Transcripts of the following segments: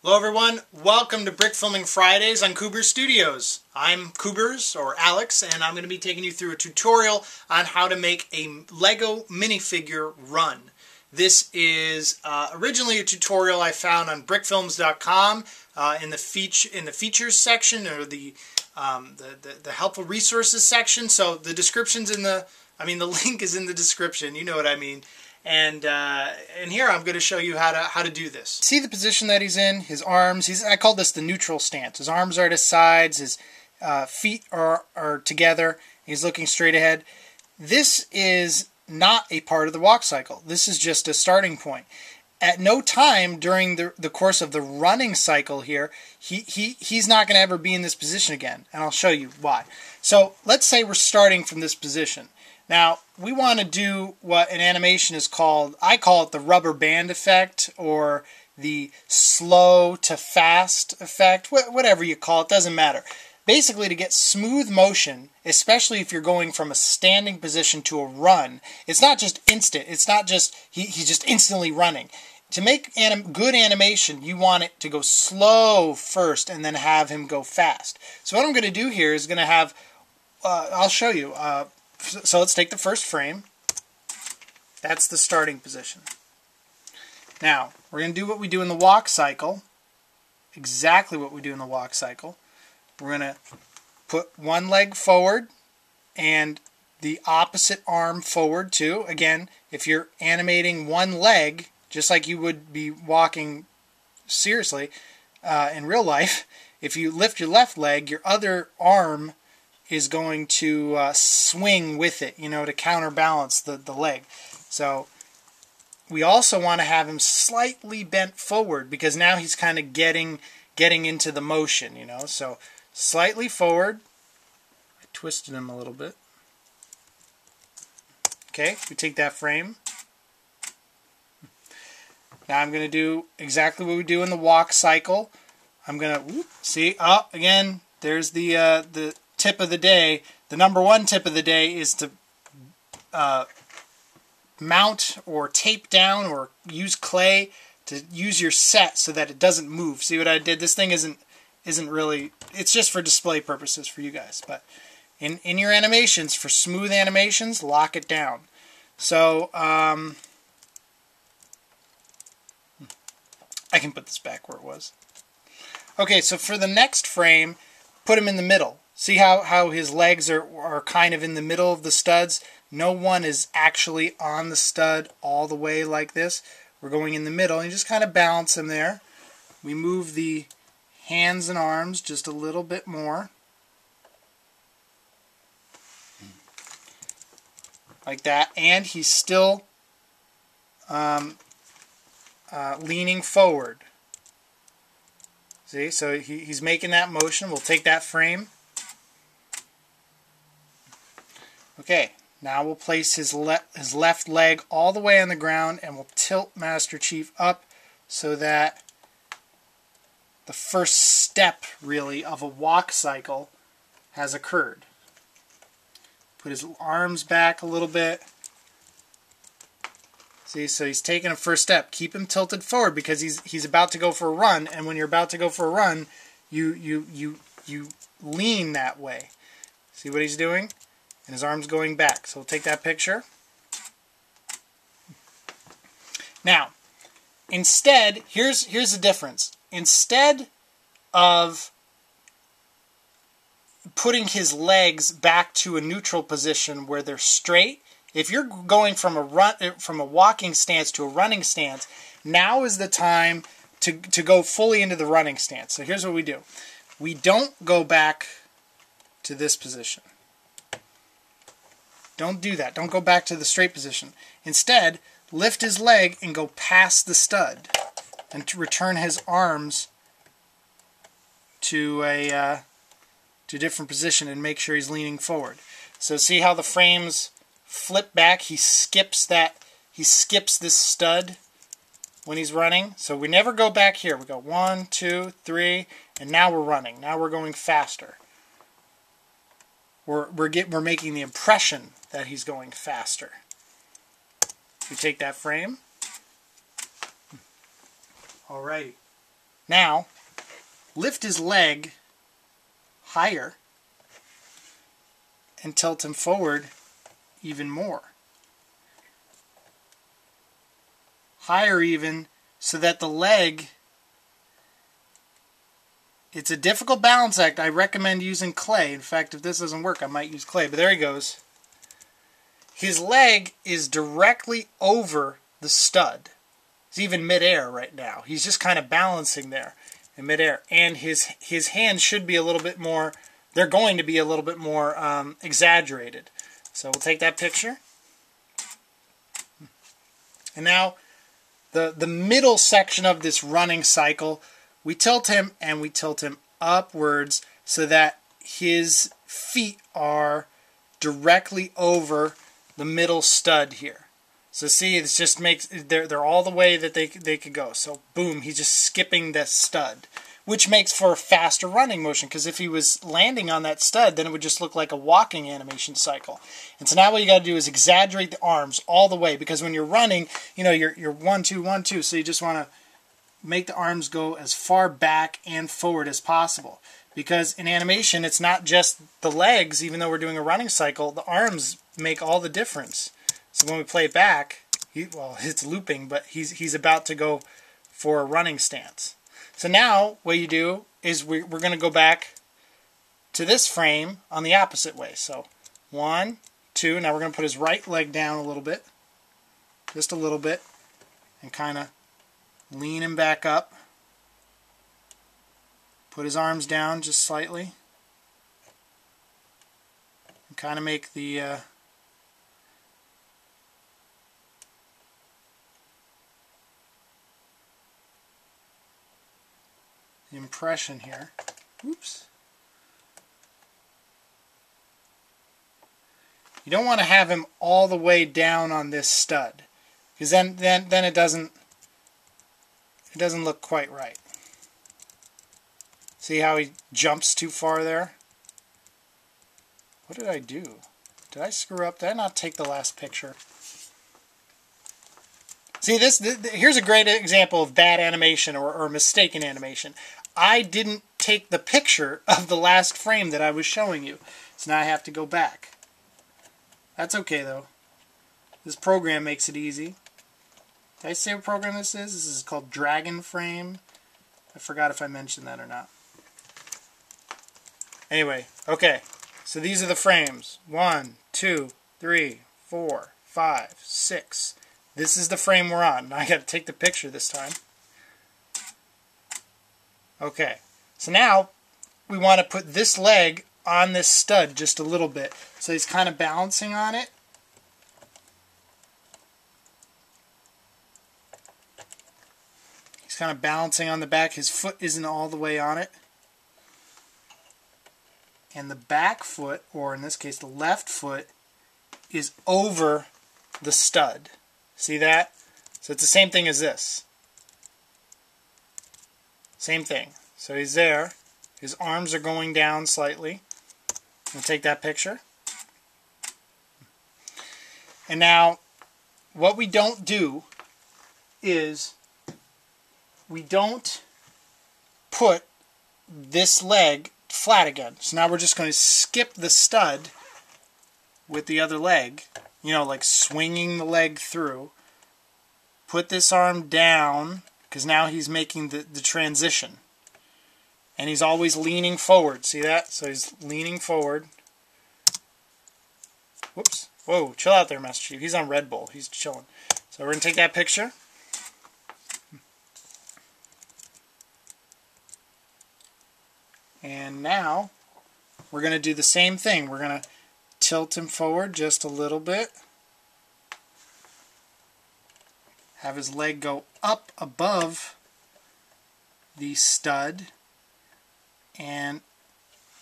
Hello everyone, welcome to Brickfilming Fridays on Coober Studios. I'm Coobers, or Alex, and I'm going to be taking you through a tutorial on how to make a Lego minifigure run. This is originally a tutorial I found on brickfilms.com in the features section, or the helpful resources section. So the description's in the link is in the description, you know what I mean. And here I'm going to show you how to do this. See the position that he's in? His arms. I call this the neutral stance. His arms are at his sides. His feet are together. He's looking straight ahead. This is not a part of the walk cycle. This is just a starting point. At no time during the course of the running cycle here, he's not going to ever be in this position again. And I'll show you why. So let's say we're starting from this position. Now, we want to do what in animation is called, I call it the rubber band effect, or the slow to fast effect, whatever you call it, doesn't matter. Basically, to get smooth motion, especially if you're going from a standing position to a run, it's not just instant, it's not just, he's just instantly running. To make good animation, you want it to go slow first and then have him go fast. So what I'm going to do here is going to have, I'll show you, so let's take the first frame. That's the starting position. Now, we're going to do what we do in the walk cycle. Exactly what we do in the walk cycle. We're going to put one leg forward and the opposite arm forward too. Again, if you're animating one leg, just like you would be walking seriously in real life, if you lift your left leg, your other arm is going to swing with it, to counterbalance the leg. So we also want to have him slightly bent forward, because now he's kind of getting into the motion, So slightly forward. I twisted him a little bit. Okay, we take that frame. Now I'm going to do exactly what we do in the walk cycle. I'm going to, see, again, there's the tip of the day. The number one tip of the day is to mount or tape down or use clay to use your set so that it doesn't move. See what I did? This thing isn't really, it's just for display purposes for you guys. But in your animations, for smooth animations, lock it down. So I can put this back where it was. Okay, so for the next frame, put him in the middle. See how his legs are kind of in the middle of the studs? No one is actually on the stud all the way like this. We're going in the middle, and you just kind of balance him there. We move the hands and arms just a little bit more. Like that. And he's still leaning forward. See, so he's making that motion. We'll take that frame. Okay, now we'll place his left leg all the way on the ground, and we'll tilt Master Chief up so that the first step, really, of a walk cycle has occurred. Put his arms back a little bit. See, so he's taking a first step. Keep him tilted forward, because he's about to go for a run, and when you're about to go for a run, you lean that way. See what he's doing? And his arm's going back. So we'll take that picture. Now, instead, here's the difference. Instead of putting his legs back to a neutral position where they're straight, if you're going from a walking stance to a running stance, now is the time to go fully into the running stance. So here's what we do. We don't go back to this position. Don't do that. Don't go back to the straight position. Instead, lift his leg and go past the stud, and to return his arms to a different position, and make sure he's leaning forward. So see how the frames flip back? He skips this stud when he's running. So we never go back here. We go 1, 2, 3, and now we're running. Now we're going faster. We're making the impression that he's going faster. We take that frame. Alrighty. Now, lift his leg higher and tilt him forward even more. Higher even, so that the leg, it's a difficult balance act. I recommend using clay. In fact, if this doesn't work, I might use clay. But there he goes. His leg is directly over the stud. He's even midair right now. He's just kind of balancing there in midair. And his hands should be a little bit more, they're going to be a little bit more exaggerated. So we'll take that picture. And now, the middle section of this running cycle, we tilt him and we tilt him upwards so that his feet are directly over the middle stud here. So see, it just makes, they're all the way that they could go. So boom, he's just skipping the stud, which makes for a faster running motion, because if he was landing on that stud, then it would just look like a walking animation cycle. And so now what you got to do is exaggerate the arms all the way, because when you're running, you know, you're 1, 2, 1, 2, so you just want to make the arms go as far back and forward as possible. Because in animation, it's not just the legs, even though we're doing a running cycle, the arms make all the difference. So when we play it back, well, it's looping, but he's about to go for a running stance. So now what you do is we're going to go back to this frame on the opposite way. So 1, 2, now we're going to put his right leg down a little bit, just a little bit, and kind of lean him back up. Put his arms down just slightly, and kind of make the impression here. Oops. You don't want to have him all the way down on this stud, because then it doesn't look quite right. See how he jumps too far there? What did I do? Did I screw up? Did I not take the last picture? See, here's a great example of bad animation or mistaken animation. I didn't take the picture of the last frame that I was showing you. So now I have to go back. That's okay, though. This program makes it easy. Did I say what program this is? This is called Dragon Frame. I forgot if I mentioned that or not. Anyway, okay. So these are the frames. 1, 2, 3, 4, 5, 6. This is the frame we're on. Now I got to take the picture this time. Okay. So now we want to put this leg on this stud just a little bit. So he's kind of balancing on it. He's kind of balancing on the back. His foot isn't all the way on it. And the back foot, or in this case the left foot, is over the stud. See that? So it's the same thing as this. Same thing. So he's there. His arms are going down slightly. We'll take that picture. And now, what we don't do is we don't put this leg flat again. So now we're just going to skip the stud with the other leg. You know, like swinging the leg through. Put this arm down, because now he's making the transition. And he's always leaning forward. See that? So he's leaning forward. Whoops. Whoa, chill out there, Master Chief. He's on Red Bull. He's chilling. So we're going to take that picture. And now we're going to do the same thing. We're going to tilt him forward just a little bit. Have his leg go up above the stud. And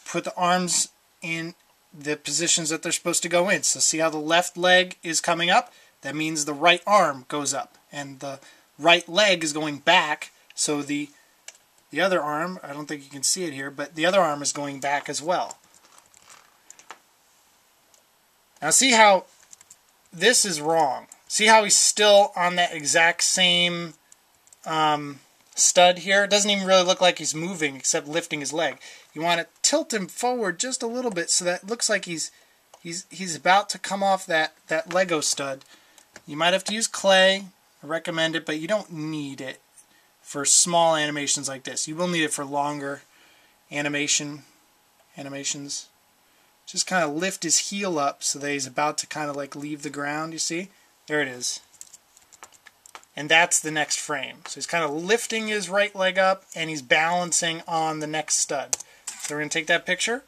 put the arms in the positions that they're supposed to go in. So see how the left leg is coming up? That means the right arm goes up. And the right leg is going back. So the other arm, I don't think you can see it here, but the other arm is going back as well. Now see how this is wrong. See how he's still on that exact same stud here. It doesn't even really look like he's moving except lifting his leg. You want to tilt him forward just a little bit so that it looks like he's about to come off that Lego stud. You might have to use clay. I recommend it, but you don't need it for small animations like this. You will need it for longer animations. Just kind of lift his heel up so that he's about to kind of like leave the ground, you see? There it is. And that's the next frame. So he's kind of lifting his right leg up and he's balancing on the next stud. So we're going to take that picture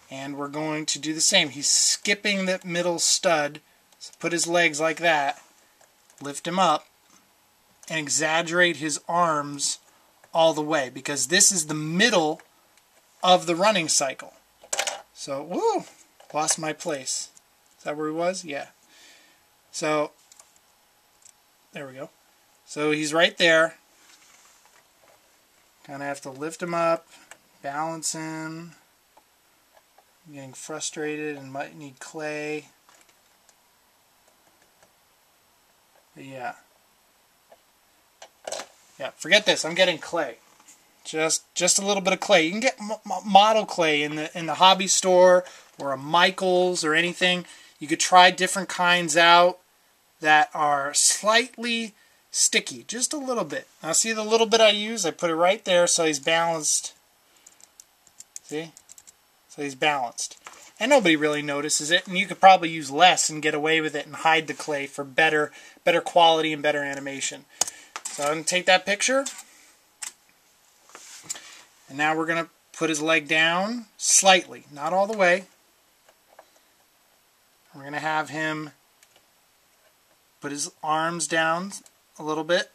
and we're going to do the same. He's skipping the middle stud. So put his legs like that, lift him up, and exaggerate his arms all the way because this is the middle of the running cycle. So, woo, lost my place. Is that where he was? Yeah. So, there we go. So he's right there. Kind of have to lift him up, balance him. I'm getting frustrated and might need clay. But yeah. Yeah, forget this. I'm getting clay. Just a little bit of clay. You can get model clay in the hobby store or a Michael's or anything. You could try different kinds out that are slightly sticky, just a little bit. Now see the little bit I use? I put it right there so he's balanced. See? So he's balanced. And nobody really notices it, and you could probably use less and get away with it and hide the clay for better quality and better animation. So I'm going to take that picture. And now we're going to put his leg down slightly, not all the way. We're going to have him put his arms down a little bit.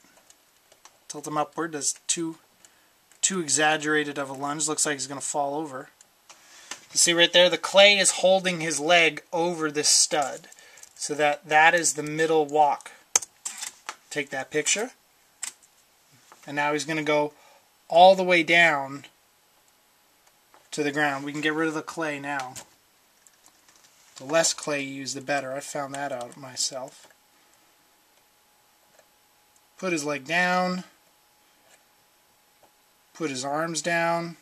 Tilt him upward. That's too exaggerated of a lunge. Looks like he's going to fall over. You see right there, the clay is holding his leg over this stud. So that is the middle walk. Take that picture. And now he's going to go all the way down to the ground. We can get rid of the clay now. The less clay you use, the better. I found that out myself. Put his leg down. Put his arms down.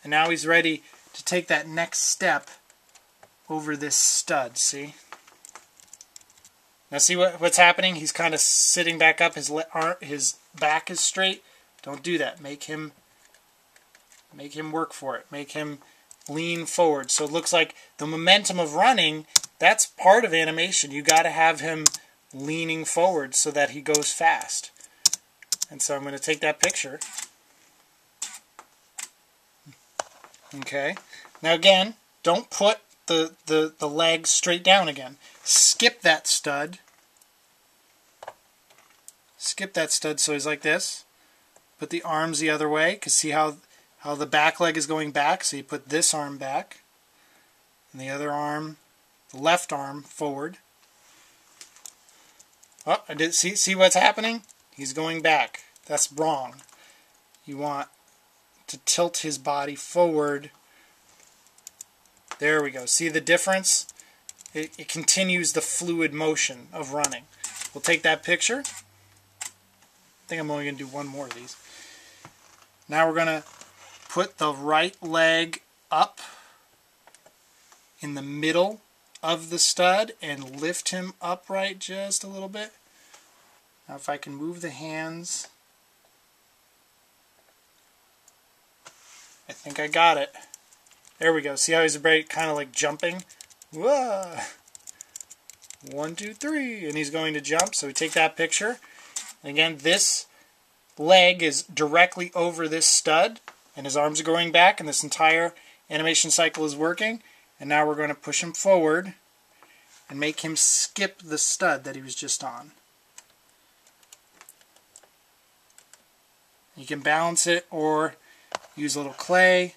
And now he's ready to take that next step over this stud, see? Now see what's happening? He's kind of sitting back up. His back is straight. Don't do that. Make him work for it. Make him lean forward. So it looks like the momentum of running, that's part of animation. You got to have him leaning forward so that he goes fast. And so I'm going to take that picture. Okay. Now again, don't put the leg straight down again. Skip that stud. Skip that stud so he's like this. Put the arms the other way, because see how the back leg is going back? So you put this arm back, and the other arm, the left arm, forward. Oh, I did see what's happening? He's going back. That's wrong. You want to tilt his body forward. There we go. See the difference? It continues the fluid motion of running. We'll take that picture. I think I'm only going to do one more of these. Now we're going to put the right leg up in the middle of the stud and lift him upright just a little bit. Now if I can move the hands, I think I got it. There we go. See how he's kind of like jumping? Whoa! 1, 2, 3, and he's going to jump. So we take that picture. And again, this leg is directly over this stud, and his arms are going back, and this entire animation cycle is working. And now we're going to push him forward and make him skip the stud that he was just on. You can balance it or use a little clay.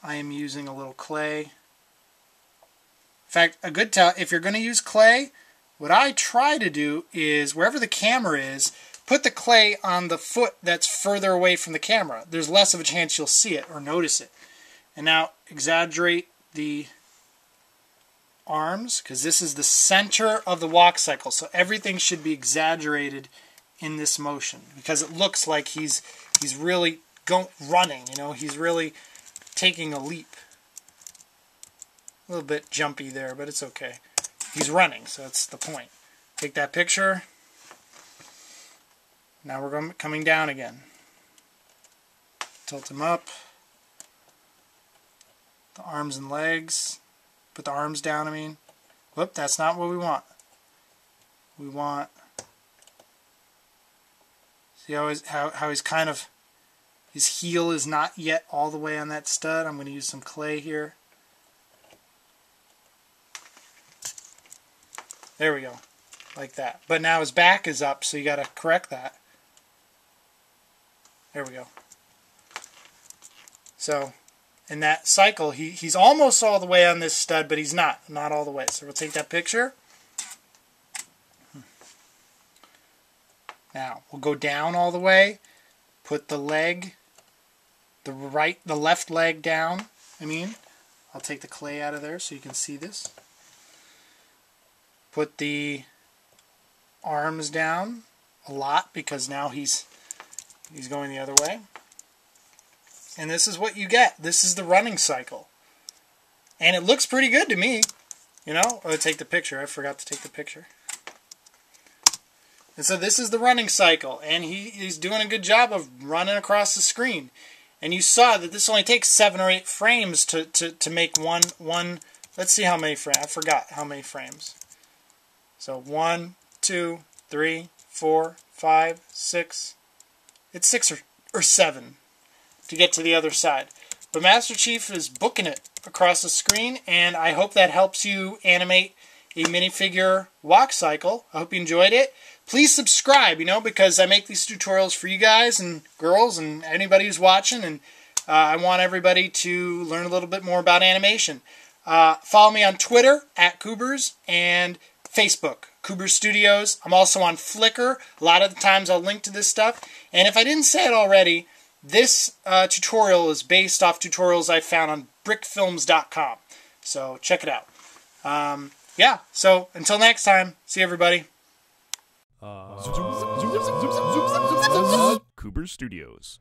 I am using a little clay. In fact, a good tell, if you're going to use clay, what I try to do is, wherever the camera is, put the clay on the foot that's further away from the camera. There's less of a chance you'll see it or notice it. And now exaggerate the arms, because this is the center of the walk cycle. So everything should be exaggerated in this motion, because it looks like he's really running, you know, he's really taking a leap. A little bit jumpy there, but it's okay. He's running, so that's the point. Take that picture. Now we're coming down again. Tilt him up. The arms and legs. Put the arms down, I mean. Whoop, that's not what we want. We want... See how he's kind of... His heel is not yet all the way on that stud. I'm going to use some clay here. There we go. Like that. But now his back is up, so you got to correct that. There we go. So, in that cycle, he's almost all the way on this stud, but he's not all the way. So we'll take that picture. Now, we'll go down all the way, put the leg, the left leg down, I'll take the clay out of there so you can see this. Put the arms down a lot, because now he's going the other way. And this is what you get. This is the running cycle. And it looks pretty good to me. You know, I'll take the picture. I forgot to take the picture. And so this is the running cycle. And he's doing a good job of running across the screen. And you saw that this only takes 7 or 8 frames to make one. Let's see how many frames. I forgot how many frames. So 1, 2, 3, 4, 5, 6. It's 6 or 7 to get to the other side. But Master Chief is booking it across the screen, and I hope that helps you animate a minifigure walk cycle. I hope you enjoyed it. Please subscribe, because I make these tutorials for you guys and girls and anybody who's watching, and I want everybody to learn a little bit more about animation. Follow me on Twitter, @Coobers, and Facebook, Coobers Studios. I'm also on Flickr. A lot of the times I'll link to this stuff. And if I didn't say it already, this tutorial is based off tutorials I found on brickfilms.com. So check it out. Yeah, so until next time, see everybody. Coobers Studios.